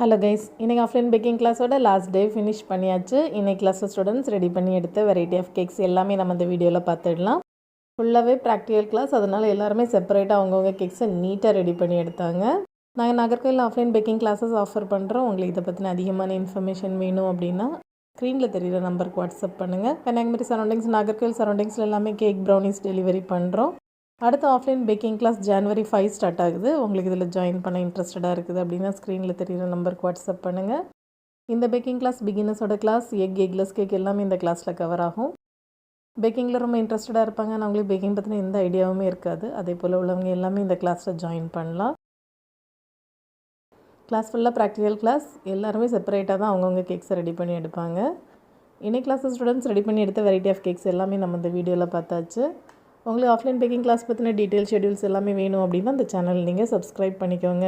Hello guys, இன்றைக்கி offline baking கிளாஸோட last day finish பண்ணியாச்சு. இன்றைக்கி கிளாஸில் ஸ்டூடெண்ட்ஸ் ரெடி பண்ணி எடுத்த வெரைட்டி ஆஃப் கேக்ஸ் எல்லாமே நம்ம இந்த வீடியோவில் பார்த்துடலாம். ஃபுல்லாகவே ப்ராக்டிக்கல் கிளாஸ், அதனால் எல்லாருமே செப்பரேட்டாக அவங்கவுங்க கேக்ஸை நீட்டாக ரெடி பண்ணி எடுத்தாங்க. நாங்கள் Nagercoil offline baking classes offer பண்ணுறோம். உங்களுக்கு இதை பற்றின அதிகமான இன்ஃபர்மேஷன் வேணும் அப்படின்னா ஸ்க்ரீனில் தெரிகிற நம்பருக்கு வாட்ஸ்அப் பண்ணுங்கள். கன்னியாகுமரி சரௌண்டிங்ஸ், நாகர்கோவில் சரௌண்டிங்ஸில் எல்லாமே கேக் ப்ரௌனிஸ் டெலிவரி பண்ணுறோம். அடுத்த offline baking class January 5 start ஆகுது. உங்களுக்கு இதில் ஜாயின் பண்ண இன்ட்ரெஸ்டடாக இருக்குது அப்படின்னா ஸ்க்ரீனில் தெரிகிற நம்பருக்கு வாட்ஸ்அப் பண்ணுங்கள். இந்த பேக்கிங் கிளாஸ் பிகினர்ஸோட கிளாஸ், எக்லெஸ் கேக் எல்லாமே இந்த கிளாஸில் கவர் ஆகும். பேக்கிங்கில் ரொம்ப இன்ட்ரெஸ்டடாக இருப்பாங்க, ஆனால் அவங்களுக்கு பேக்கிங் பற்றின எந்த ஐடியாவுமே இருக்காது. அதே போல் உள்ளவங்க எல்லாமே இந்த கிளாஸில் ஜாயின் பண்ணலாம். கிளாஸ் ஃபுல்லாக ப்ராக்டிக்கல் கிளாஸ், எல்லாருமே செப்பரேட்டாக தான் அவங்கவுங்க கேக்ஸை ரெடி பண்ணி எடுப்பாங்க. இன்னைக்கு கிளாஸ் ஸ்டூடெண்ட்ஸ் ரெடி பண்ணி எடுத்த வெரைட்டி ஆஃப் கேக்ஸ் எல்லாமே நம்ம இந்த வீடியோவில் பார்த்தாச்சு. உங்களுக்கு ஆஃப்லைன் பேக்கிங் கிளாஸ் பற்றின டீட்டெயில் ஷெடியூல்ஸ் எல்லாமே வேணும் அப்படின்னா அந்த சேனல் நீங்கள் சப்ஸ்கிரைப் பண்ணிக்கோங்க.